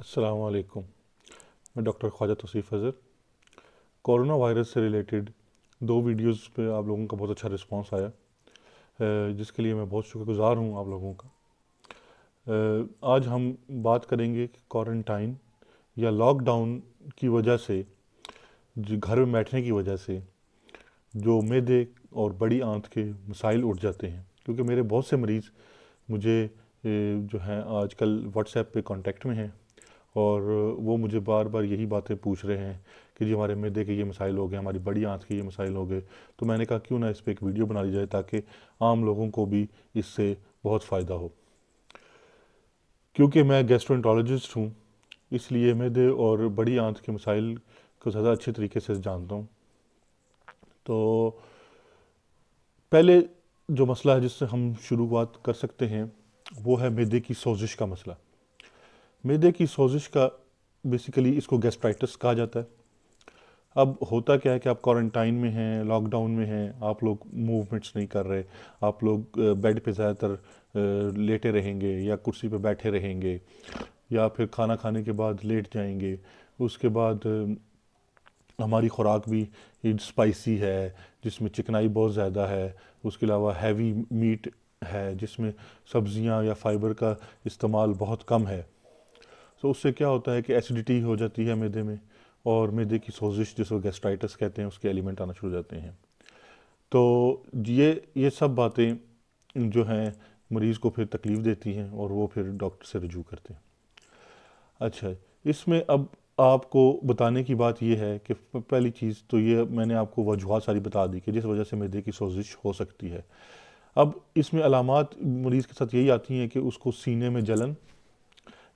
अस्सलाम वालेकुम। मैं doctor Khwaja Tauseef Azhar. Corona virus से रिलेटेड दो वीडियोस पे आप लोगों का बहुत अच्छा रिस्पांस आया, जिसके लिए मैं बहुत शुक्रगुज़ार हूँ आप लोगों का। आज हम बात करेंगे कि क्वारंटाइन या लॉकडाउन की वजह से, जो घर में बैठने की वजह से जो मैदे और बड़ी आंत के मसाइल उठ जाते हैं। क्योंकि मेरे बहुत से मरीज़ मुझे जो हैं आजकल व्हाट्सएप पे कांटेक्ट में हैं, और वो मुझे बार बार यही बातें पूछ रहे हैं कि जी हमारे मैदे के ये मसाइल हो गए, हमारी बड़ी आंत के ये मसाइल हो गए। तो मैंने कहा क्यों ना इस पर एक वीडियो बना ली जाए ताकि आम लोगों को भी इससे बहुत फ़ायदा हो। क्योंकि मैं गैस्ट्रोएंटरोलॉजिस्ट हूँ, इसलिए मैदे और बड़ी आंत के मसाइल को ज़्यादा अच्छे तरीके से जानता हूँ। तो पहले जो मसला है जिससे हम शुरुआत कर सकते हैं वो है मैदे की सोजिश का मसला। मैदे की सोजिश का बेसिकली इसको गैस्ट्राइटिस कहा जाता है। अब होता क्या है कि आप क्वारंटाइन में हैं, लॉकडाउन में हैं, आप लोग मूवमेंट्स नहीं कर रहे, आप लोग बेड पे ज़्यादातर लेटे रहेंगे या कुर्सी पे बैठे रहेंगे, या फिर खाना खाने के बाद लेट जाएंगे। उसके बाद हमारी खुराक भी स्पाइसी है, जिसमें चिकनाई बहुत ज़्यादा है। उसके अलावा हैवी मीट है, जिसमें सब्जियां या फाइबर का इस्तेमाल बहुत कम है। तो उससे क्या होता है कि एसिडिटी हो जाती है मैदे में, और मैदे की सोजिश जिसको गैस्ट्राइटिस कहते हैं उसके एलिमेंट आना शुरू हो जाते हैं। तो ये सब बातें जो हैं मरीज़ को फिर तकलीफ़ देती हैं और वो फिर डॉक्टर से रजू करते हैं। अच्छा, इसमें अब आपको बताने की बात यह है कि पहली चीज़ तो ये मैंने आपको वजूहात सारी बता दी कि जिस वजह से मैदे की सोजिश हो सकती है। अब इसमें अलामात मरीज़ के साथ यही आती हैं कि उसको सीने में जलन,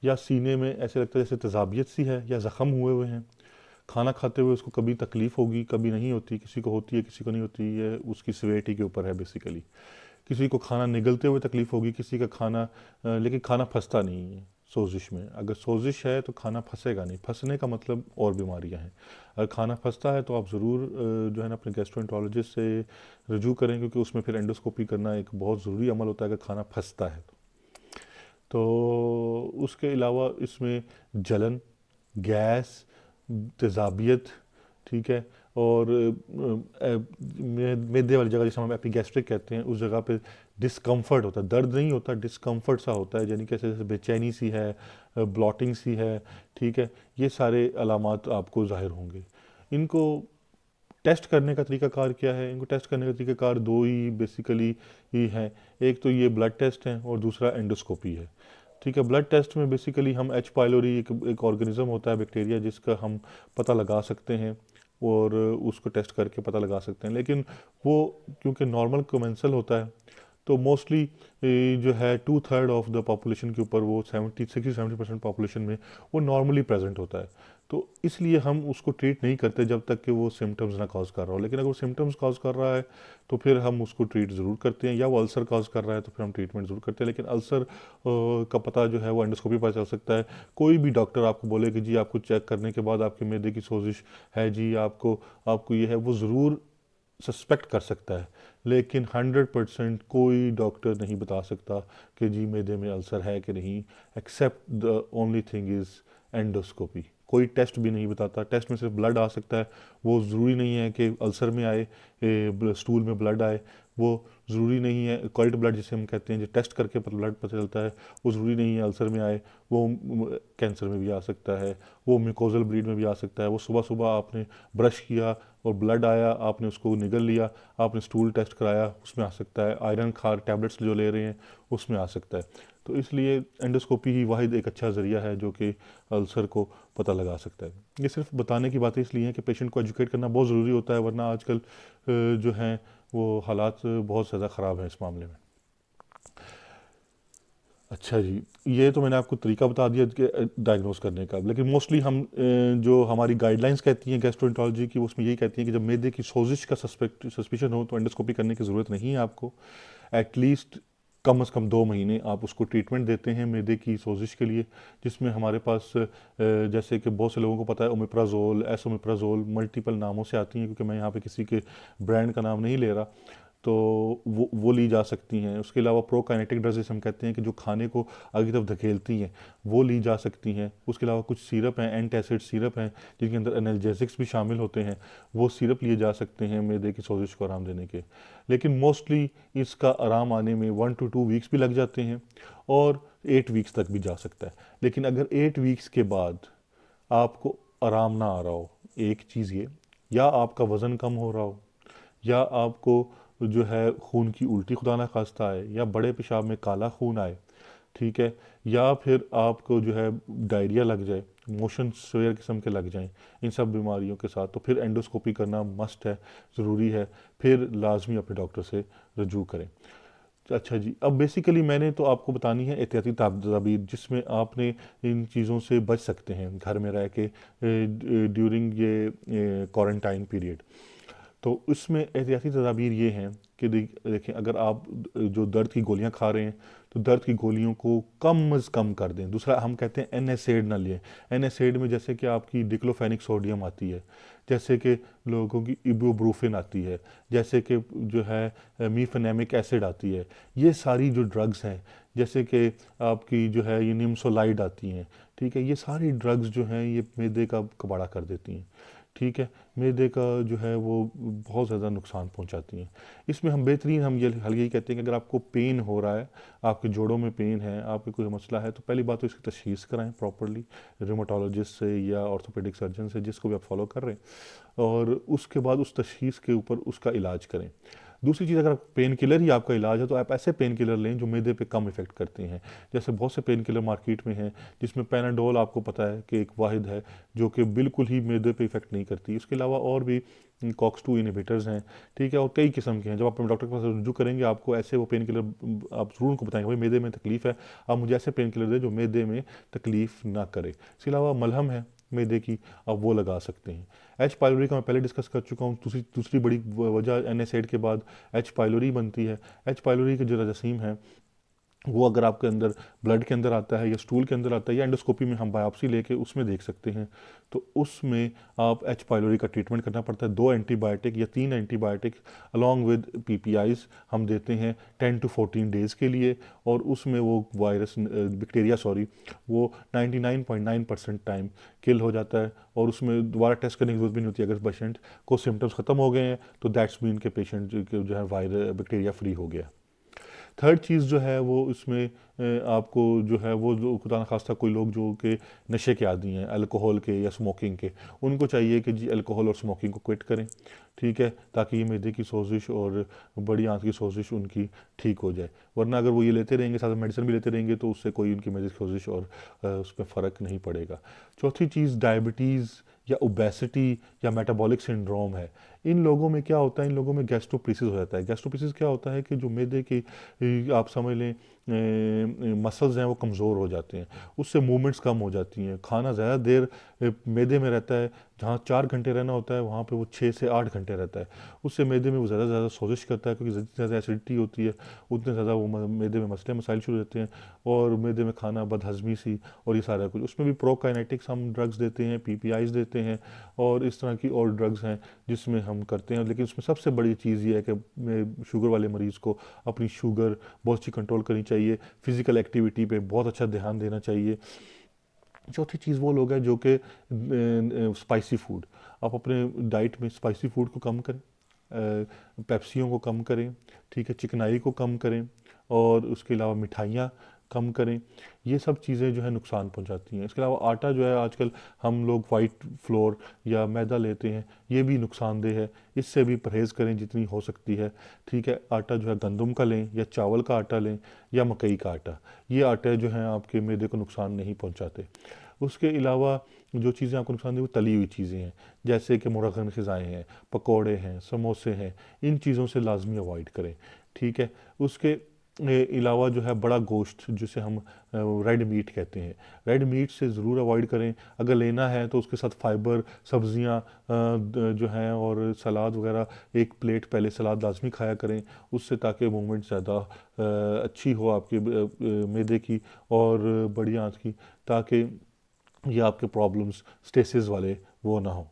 या सीने में ऐसे लगता है जैसे तेज़ाबियत सी है या ज़ख़म हुए हुए हैं। खाना खाते हुए उसको कभी तकलीफ़ होगी, कभी नहीं होती, किसी को होती है किसी को नहीं होती, ये उसकी सिवियरिटी के ऊपर है बेसिकली। किसी को खाना निगलते हुए तकलीफ़ होगी, किसी का खाना लेकिन खाना फंसता नहीं है सोजिश में। अगर सोजिश है तो खाना फंसेगा नहीं, फंसने का मतलब और बीमारियां हैं। अगर खाना फंसता है तो आप ज़रूर जो है ना अपने गैस्ट्रोएंटरोलॉजिस्ट से रजू करें, क्योंकि उसमें फिर एंडोस्कोपी करना एक बहुत ज़रूरी अमल होता है अगर खाना फंसता है तो। उसके अलावा इसमें जलन, गैस, तेज़ाबियत, ठीक है, और मैदे वाली जगह जिसे हम एपिगैस्ट्रिक कहते हैं उस जगह पे डिस्कम्फर्ट होता है। दर्द नहीं होता, डिस्कम्फर्ट सा होता है, यानी कैसे जैसे बेचैनी सी है, ब्लॉटिंग सी है, ठीक है। ये सारे अलामात आपको ज़ाहिर होंगे। इनको टेस्ट करने का तरीकाकार क्या है? इनको टेस्ट करने का तरीकाकार दो ही बेसिकली ही हैं। एक तो ये ब्लड टेस्ट है और दूसरा एंडोस्कोपी है, ठीक है। ब्लड टेस्ट में बेसिकली हम एच पाइलोरी एक ऑर्गेनिज्म होता है, बैक्टीरिया, जिसका हम पता लगा सकते हैं और उसको टेस्ट करके पता लगा सकते हैं। लेकिन वो क्योंकि नॉर्मल कोमेंसल होता है तो मोस्टली जो है 2/3 ऑफ द पॉपुलेशन के ऊपर वो 60-70% पॉपुलेशन में वो नॉर्मली प्रेजेंट होता है। तो इसलिए हम उसको ट्रीट नहीं करते जब तक कि वो सिम्टम्स ना कॉज कर रहा हो। लेकिन अगर वो सिम्टम्स कॉज कर रहा है तो फिर हम उसको ट्रीट ज़रूर करते हैं, या वो अल्सर कॉज कर रहा है तो फिर हम ट्रीटमेंट ज़रूर करते हैं। लेकिन अल्सर का पता जो है वो एंडोस्कोपी पर चल सकता है। कोई भी डॉक्टर आपको बोले कि जी आपको चेक करने के बाद आपके मैदे की सोजिश है, जी आपको आपको ये है, वो ज़रूर सस्पेक्ट कर सकता है। लेकिन 100% कोई डॉक्टर नहीं बता सकता कि जी मैदे में अल्सर है कि नहीं, except the only thing is endoscopy. कोई टेस्ट भी नहीं बताता, टेस्ट में सिर्फ ब्लड आ सकता है। वो ज़रूरी नहीं है कि अल्सर में आए, स्टूल में ब्लड आए, वो ज़रूरी नहीं है। कल्ट ब्लड जिसे हम कहते हैं, जो टेस्ट करके ब्लड पता चलता है, वो ज़रूरी नहीं है अल्सर में आए। वो कैंसर में भी आ सकता है, वो म्यूकोजल ब्लीड में भी आ सकता है। वो सुबह सुबह आपने ब्रश किया और ब्लड आया, आपने उसको निगल लिया, आपने स्टूल टेस्ट कराया, उसमें आ सकता है। आयरन खा टैबलेट्स जो ले रहे हैं उसमें आ सकता है। तो इसलिए एंडोस्कोपी ही वाहिद एक अच्छा ज़रिया है जो कि अल्सर को पता लगा सकता है। ये सिर्फ बताने की बातें इसलिए हैं कि पेशेंट को एजुकेट करना बहुत ज़रूरी होता है, वरना आजकल जो हैं वो हालात बहुत ज़्यादा ख़राब हैं इस मामले में। अच्छा जी, ये तो मैंने आपको तरीका बता दिया कि डायग्नोस करने का। लेकिन मोस्टली हम जो हमारी गाइडलाइंस कहती हैं गैस्ट्रोएंटरोलॉजी की, उसमें यही कहती हैं कि जब मैदे की सोजिश का सस्पिशन हो तो एंडोस्कोपी करने की ज़रूरत नहीं है आपको। एटलीस्ट कम से कम 2 महीने आप उसको ट्रीटमेंट देते हैं मैदे की सोजिश के लिए, जिसमें हमारे पास जैसे कि बहुत से लोगों को पता है ओमेप्राजोल, एसोमेप्राजोल, मल्टीपल नामों से आती हैं, क्योंकि मैं यहाँ पे किसी के ब्रांड का नाम नहीं ले रहा। तो वो ली जा सकती हैं। उसके अलावा प्रोकाइनेटिक ड्रग्स जिसे हम कहते हैं कि जो खाने को आगे की तरफ धकेलती हैं, वो ली जा सकती हैं। उसके अलावा कुछ सिरप हैं, एंटासिड सिरप हैं, जिनके अंदर एनाल्जेसिक्स भी शामिल होते हैं, वो सिरप लिए जा सकते हैं मैदे की सोजिश को आराम देने के। लेकिन मोस्टली इसका आराम आने में 1 to 2 वीक्स भी लग जाते हैं और 8 वीक्स तक भी जा सकता है। लेकिन अगर 8 वीक्स के बाद आपको आराम ना आ रहा हो, एक चीज़ ये, या आपका वज़न कम हो रहा हो, या आपको जो है खून की उल्टी खुदा ना खास्ता आए, या बड़े पेशाब में काला खून आए, ठीक है, या फिर आपको जो है डायरिया लग जाए, मोशन स्वेयर किस्म के लग जाएं, इन सब बीमारियों के साथ, तो फिर एंडोस्कोपी करना मस्ट है, ज़रूरी है। फिर लाजमी अपने डॉक्टर से रजू करें। अच्छा जी, अब बेसिकली मैंने तो आपको बतानी है एहतियाती तदाबीर, जिसमें आपने इन चीज़ों से बच सकते हैं घर में रह के ड्यूरिंग ये क्वारंटाइन पीरियड। तो इसमें एहतियाती तदाबीर ये हैं कि देखें, अगर आप जो दर्द की गोलियां खा रहे हैं तो दर्द की गोलियों को कम अज़ कम कर दें। दूसरा, हम कहते हैं एनएसएड ना लें। एनएसएड में जैसे कि आपकी डिक्लोफेनिक सोडियम आती है, जैसे कि लोगों की इबुप्रोफेन आती है, जैसे कि जो है मीफेनेमिक एसिड आती है, ये सारी जो ड्रग्स हैं, जैसे कि आपकी जो है ये निम्सोलाइड आती हैं, ठीक है, ये सारी ड्रग्स जो हैं ये मैदे का कबाड़ा कर देती हैं, ठीक है, मैदे का जो है वो बहुत ज़्यादा नुकसान पहुंचाती हैं। इसमें हम बेहतरीन हम ये हल यही कहते हैं कि अगर आपको पेन हो रहा है, आपके जोड़ों में पेन है, आपके कोई मसला है, तो पहली बात तो इसकी तशख़ीस कराएं प्रॉपरली रूमेटोलॉजिस्ट से या ऑर्थोपेडिक सर्जन से, जिसको भी आप फॉलो कर रहे हैं, और उसके बाद उस तशख़ीस के ऊपर उसका इलाज करें। दूसरी चीज़, अगर पेन किलर ही आपका इलाज है तो आप ऐसे पेन किलर लें जो मैदे पे कम इफ़ेक्ट करते हैं। जैसे बहुत से पेन किलर मार्केट में हैं, जिसमें पैनाडोल आपको पता है कि एक वाहिद है जो कि बिल्कुल ही मैदे पे इफ़ेक्ट नहीं करती। इसके अलावा और भी कॉक्स 2 इनहिबिटर्स हैं, ठीक है, और कई किस्म के हैं। जब आप अपने डॉक्टर के पास रुजू करेंगे, आपको ऐसे वो पेन किलर आप ज़रूर उनको बताएंगे, भाई मैदे में तकलीफ़ है, आप मुझे ऐसे पेन किलर दें जो मैदे में तकलीफ़ ना करे। इसके अलावा मलहम है मैदे की, आप वो लगा सकते हैं। एच पाइलोरी का मैं पहले डिस्कस कर चुका हूँ। दूसरी दूसरी बड़ी वजह एनएसएड के बाद एच पाइलोरी बनती है। एच पाइलोरी के जो जरासीम है, वो अगर आपके अंदर ब्लड के अंदर आता है या स्टूल के अंदर आता है या एंडोस्कोपी में हम बायोप्सी लेके उसमें देख सकते हैं, तो उसमें आप एच पाइलोरी का ट्रीटमेंट करना पड़ता है। 2 एंटीबायोटिक या 3 एंटीबायोटिक अलॉन्ग विद पीपीआईज हम देते हैं 10 to 14 डेज़ के लिए, और उसमें वो वायरस बैक्टीरिया वो 99.9% टाइम किल हो जाता है, और उसमें दोबारा टेस्ट करने की जरूरत भी नहीं होती। अगर पेशेंट को सिम्टम्स ख़त्म हो गए हैं तो दैट्स मीन के पेशेंट जो है वायरस बैक्टीरिया फ्री हो गया। थर्ड चीज़ जो है वो इसमें आपको जो है वो जो खुदा न खास्ता कोई लोग जो कि नशे के आदी हैं, अल्कोहल के या स्मोकिंग के, उनको चाहिए कि जी अल्कोहल और स्मोकिंग को क्विट करें, ठीक है, ताकि ये मैदे की सोजिश और बड़ी आंत की सोजिश उनकी ठीक हो जाए। वरना अगर वो ये लेते रहेंगे, साथ मेडिसिन भी लेते रहेंगे, तो उससे कोई उनकी मैदे की सोजिश और उस पर फ़र्क नहीं पड़ेगा। चौथी चीज़ डायबिटीज़ या ओबेसिटी या मेटाबॉलिक सिंड्रोम है। इन लोगों में क्या होता है, इन लोगों में गैस्ट्रोप्रेसिस हो जाता है। गैस्ट्रोप्रेसिस क्या होता है कि जो मैदे की आप समझ लें मसल्स हैं वो कमज़ोर हो जाते हैं, उससे मूवमेंट्स कम हो जाती हैं। खाना ज़्यादा देर मैदे में रहता है, जहाँ 4 घंटे रहना होता है वहाँ पे वो 6 से 8 घंटे रहता है। उससे मैदे में वो ज़्यादा ज़्यादा सोजिश करता है, क्योंकि जितनी ज़्यादा एसिडिटी होती है उतने ज़्यादा वो मैदे में मसले मसाइल शुरू होते हैं, और मैदे में खाना बदहज़मी सी और ये सारा कुछ। उसमें भी प्रोकाइनेटिक्स हम ड्रग्स देते हैं, पीपीआईज देते हैं, और इस तरह की और ड्रग्स हैं जिसमें हम करते हैं। लेकिन उसमें सबसे बड़ी चीज़ ये है कि शुगर वाले मरीज़ को अपनी शुगर बहुत अच्छी कंट्रोल करनी चाहिए, फिज़िकल एक्टिविटी पे बहुत अच्छा ध्यान देना चाहिए। चौथी चीज़ वो लोग हैं जो कि स्पाइसी फूड, आप अपने डाइट में स्पाइसी फूड को कम करें, पेप्सियों को कम करें, ठीक है, चिकनाई को कम करें, और उसके अलावा मिठाइयाँ कम करें। ये सब चीज़ें जो है नुकसान पहुंचाती हैं। इसके अलावा आटा जो है आजकल हम लोग वाइट फ्लोर या मैदा लेते हैं, ये भी नुकसानदेह है, इससे भी परहेज़ करें जितनी हो सकती है, ठीक है। आटा जो है गंदम का लें या चावल का आटा लें या मकई का आटा, ये आटे जो हैं आपके मैदे को नुकसान नहीं पहुंचाते। उसके अलावा जो चीज़ें आपको नुकसान दें वो तली हुई चीज़ें हैं, जैसे कि मुरगन ग़िज़ाएँ हैं, पकौड़े हैं, समोसे हैं, इन चीज़ों से लाजमी अवॉइड करें, ठीक है। उसके अलावा जो है बड़ा गोश्त, जिसे हम रेड मीट कहते हैं, रेड मीट से ज़रूर अवॉइड करें। अगर लेना है तो उसके साथ फाइबर, सब्ज़ियाँ जो हैं और सलाद वगैरह, एक प्लेट पहले सलाद लाजमी खाया करें, उससे ताकि मूवमेंट ज़्यादा अच्छी हो आपकी मैदे की और बड़ी आंत की, ताकि ये आपके प्रॉब्लम्स स्टेसिस वाले वो ना हो।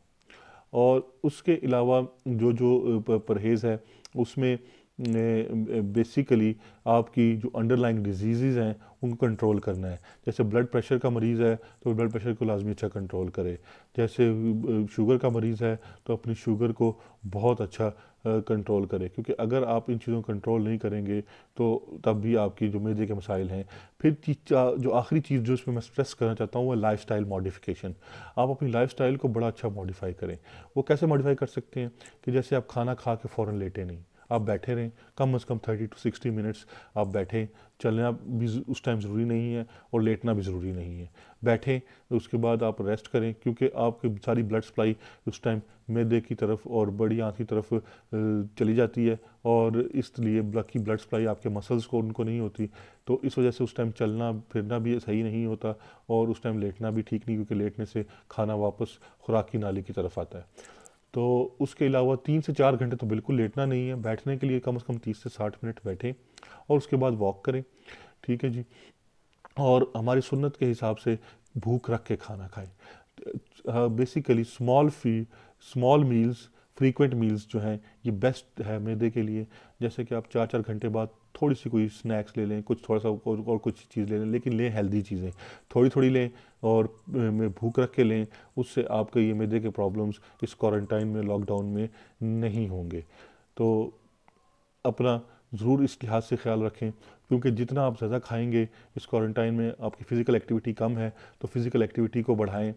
और उसके अलावा जो जो परहेज़ है उसमें बेसिकली आपकी जो अंडरलाइंग डिजीज़ हैं उनको कंट्रोल करना है। जैसे ब्लड प्रेशर का मरीज़ है तो ब्लड प्रेशर को लाजमी अच्छा कंट्रोल करे। जैसे शुगर का मरीज़ है तो अपनी शुगर को बहुत अच्छा कंट्रोल करे, क्योंकि अगर आप इन चीज़ों को कंट्रोल नहीं करेंगे तो तब भी आपकी जो मैदे के मसाइल हैं। फिर जो आखिरी चीज़ जो इसमें मैं स्ट्रेस करना चाहता हूँ वो लाइफस्टाइल मॉडिफिकेशन। आप अपनी लाइफस्टाइल को बड़ा अच्छा मॉडिफाई करें। वो कैसे मॉडिफाई कर सकते हैं कि जैसे आप खाना खा के फ़ौरन लेटे नहीं, आप बैठे रहें कम से कम 30 to 60 मिनट्स। आप बैठें, चलना भी उस टाइम ज़रूरी नहीं है और लेटना भी ज़रूरी नहीं है। बैठें, उसके बाद आप रेस्ट करें, क्योंकि आपकी सारी ब्लड सप्लाई उस टाइम मैदे की तरफ और बड़ी आंत की तरफ चली जाती है, और इसलिए की ब्लड सप्लाई आपके मसल्स को उनको नहीं होती। तो इस वजह से उस टाइम चलना फिरना भी सही नहीं होता और उस टाइम लेटना भी ठीक नहीं, क्योंकि लेटने से खाना वापस खुराक की नाली की तरफ आता है। तो उसके अलावा 3 से 4 घंटे तो बिल्कुल लेटना नहीं है। बैठने के लिए कम से कम 30 से 60 मिनट बैठें और उसके बाद वॉक करें। ठीक है जी। और हमारी सुन्नत के हिसाब से भूख रख के खाना खाएं। Basically small meals, frequent meals जो हैं ये बेस्ट है मैदे के लिए। जैसे कि आप 4 4 घंटे बाद थोड़ी सी कोई स्नैक्स ले लें, कुछ थोड़ा सा और कुछ चीज़ ले लें, लेकिन लें हेल्दी चीज़ें, थोड़ी थोड़ी लें और में भूख रख के लें। उससे आपके ये मैदे के प्रॉब्लम्स इस क्वारंटाइन में, लॉकडाउन में नहीं होंगे। तो अपना ज़रूर इस लिहाज से ख्याल रखें, क्योंकि जितना आप ज़्यादा खाएंगे इस क्वारंटाइन में, आपकी फ़िज़िकल एक्टिविटी कम है तो फ़िज़िकल एक्टिविटी को बढ़ाएं।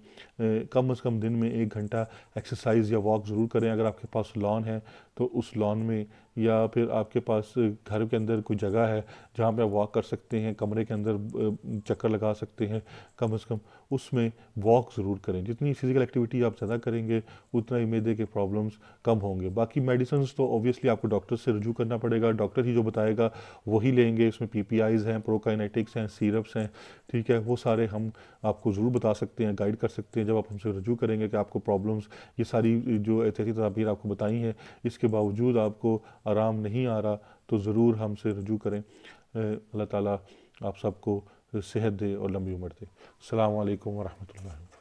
कम से कम दिन में 1 घंटा एक्सरसाइज या वॉक ज़रूर करें। अगर आपके पास लॉन है तो उस लॉन में, या फिर आपके पास घर के अंदर कोई जगह है जहाँ पे आप वॉक कर सकते हैं, कमरे के अंदर चक्कर लगा सकते हैं, कम से कम उसमें वॉक ज़रूर करें। जितनी फ़िज़िकल एक्टिविटी आप ज़्यादा करेंगे उतना ही मैदे के प्रॉब्लम्स कम होंगे। बाकी मेडिसिन तो ऑब्वियसली आपको डॉक्टर से रजू करना पड़ेगा, डॉक्टर ही जो बताएगा वही लेंगे। इसमें पीपीआईज़ हैं, प्रोकाइनेटिक्स हैं, सिरप्स हैं, ठीक है, वो सारे हम आपको ज़रूर बता सकते हैं, गाइड कर सकते हैं जब आप हमसे रजू करेंगे कि आपको प्रॉब्लम्स, ये सारी जो एहतियाती तदाबीर आपको बताई हैं, इसके बावजूद आपको आराम नहीं आ रहा तो ज़रूर हमसे रजू करें। अल्लाह ताला आप सबको सेहत दे और लंबी उम्र दे। अस्सलामु अलैकुम वरहमतुल्लाह।